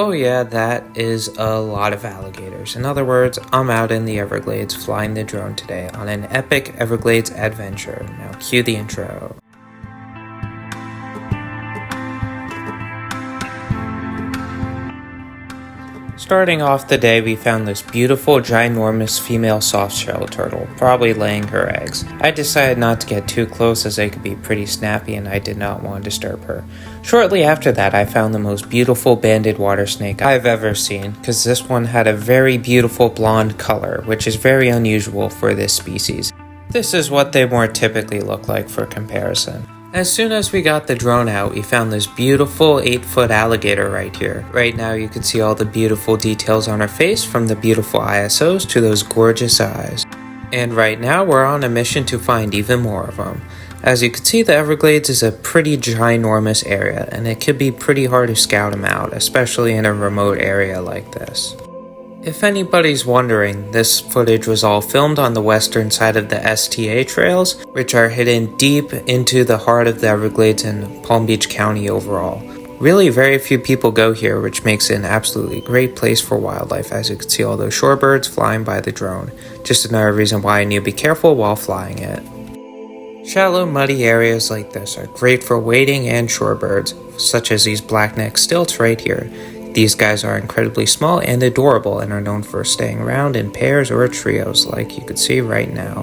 Oh yeah, that is a lot of alligators. In other words, I'm out in the Everglades flying the drone today on an epic Everglades adventure. Now cue the intro. Starting off the day, we found this beautiful, ginormous female soft-shell turtle, probably laying her eggs. I decided not to get too close as they could be pretty snappy and I did not want to disturb her. Shortly after that, I found the most beautiful banded water snake I've ever seen, because this one had a very beautiful blonde color, which is very unusual for this species. This is what they more typically look like for comparison. As soon as we got the drone out, we found this beautiful 8-foot alligator right here. Right now you can see all the beautiful details on her face, from the beautiful ISOs to those gorgeous eyes. And right now we're on a mission to find even more of them. As you can see, the Everglades is a pretty ginormous area, and it can be pretty hard to scout them out, especially in a remote area like this. If anybody's wondering, this footage was all filmed on the western side of the STA trails, which are hidden deep into the heart of the Everglades and Palm Beach County overall. Really, very few people go here, which makes it an absolutely great place for wildlife, as you can see all those shorebirds flying by the drone. Just another reason why I need to be careful while flying it. Shallow, muddy areas like this are great for wading and shorebirds, such as these blackneck stilts right here. These guys are incredibly small and adorable and are known for staying around in pairs or trios, like you can see right now.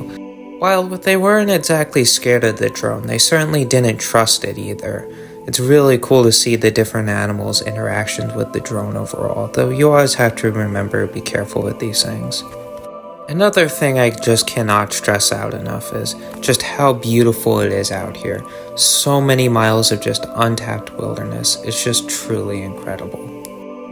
While they weren't exactly scared of the drone, they certainly didn't trust it either. It's really cool to see the different animals' interactions with the drone overall, though you always have to remember to be careful with these things. Another thing I just cannot stress out enough is just how beautiful it is out here. So many miles of just untapped wilderness. It's just truly incredible.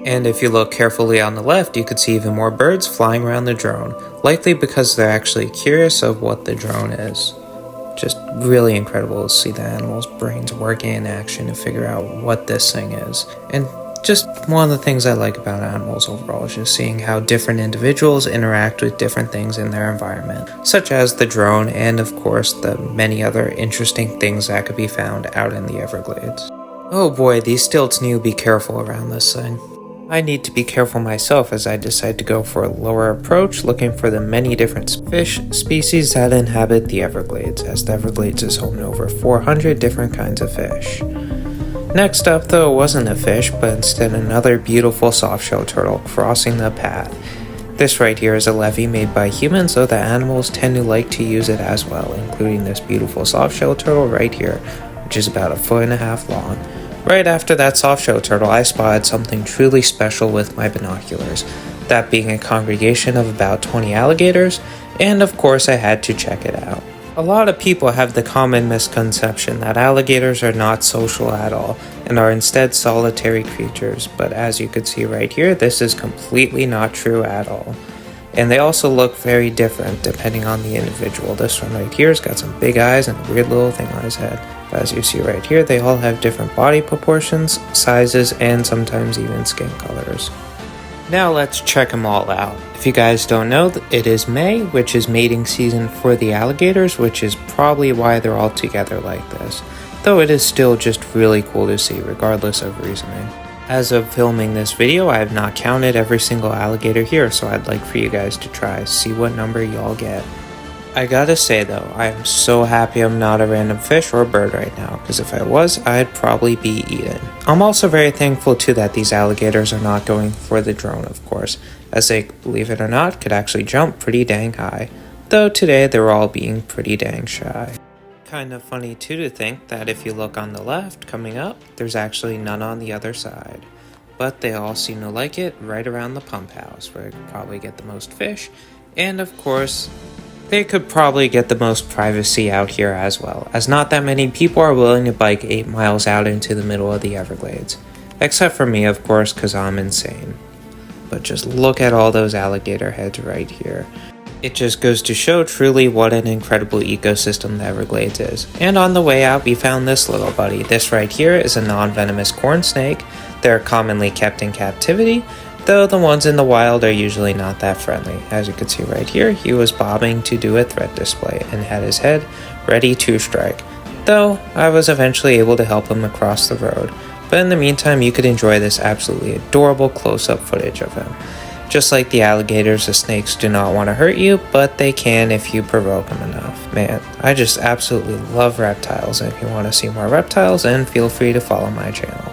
And if you look carefully on the left, you could see even more birds flying around the drone, likely because they're actually curious of what the drone is. Just really incredible to see the animals' brains working in action to figure out what this thing is. And just one of the things I like about animals overall is just seeing how different individuals interact with different things in their environment, such as the drone and of course the many other interesting things that could be found out in the Everglades. Oh boy, these stilts need to be careful around this thing. I need to be careful myself as I decide to go for a lower approach, looking for the many different fish species that inhabit the Everglades, as the Everglades is home to over 400 different kinds of fish. Next up though wasn't a fish, but instead another beautiful softshell turtle crossing the path. This right here is a levee made by humans, though the animals tend to like to use it as well, including this beautiful softshell turtle right here, which is about 1.5 feet long. Right after that softshell turtle, I spotted something truly special with my binoculars, that being a congregation of about 20 alligators, and of course I had to check it out. A lot of people have the common misconception that alligators are not social at all, and are instead solitary creatures, but as you can see right here, this is completely not true at all. And they also look very different depending on the individual. This one right here has got some big eyes and a weird little thing on his head. But as you see right here, they all have different body proportions, sizes, and sometimes even skin colors. Now let's check them all out. If you guys don't know, it is May, which is mating season for the alligators, which is probably why they're all together like this. Though it is still just really cool to see, regardless of reasoning. As of filming this video, I have not counted every single alligator here, so I'd like for you guys to try, see what number y'all get. I gotta say though, I am so happy I'm not a random fish or bird right now, because if I was, I'd probably be eaten. I'm also very thankful too that these alligators are not going for the drone, of course, as they, believe it or not, could actually jump pretty dang high, though today they're all being pretty dang shy. Kind of funny too to think that if you look on the left coming up, there's actually none on the other side. But they all seem to like it right around the pump house, where they could probably get the most fish, and of course, they could probably get the most privacy out here as well, as not that many people are willing to bike 8 miles out into the middle of the Everglades. Except for me, of course, because I'm insane. But just look at all those alligator heads right here. It just goes to show truly what an incredible ecosystem the Everglades is. And on the way out, we found this little buddy. This right here is a non-venomous corn snake. They're commonly kept in captivity, though the ones in the wild are usually not that friendly. As you can see right here, he was bobbing to do a threat display and had his head ready to strike. Though I was eventually able to help him across the road. but in the meantime you could enjoy this absolutely adorable close-up footage of him. Just like the alligators, the snakes do not want to hurt you, but they can if you provoke them enough. Man, I just absolutely love reptiles, and if you want to see more reptiles, then feel free to follow my channel.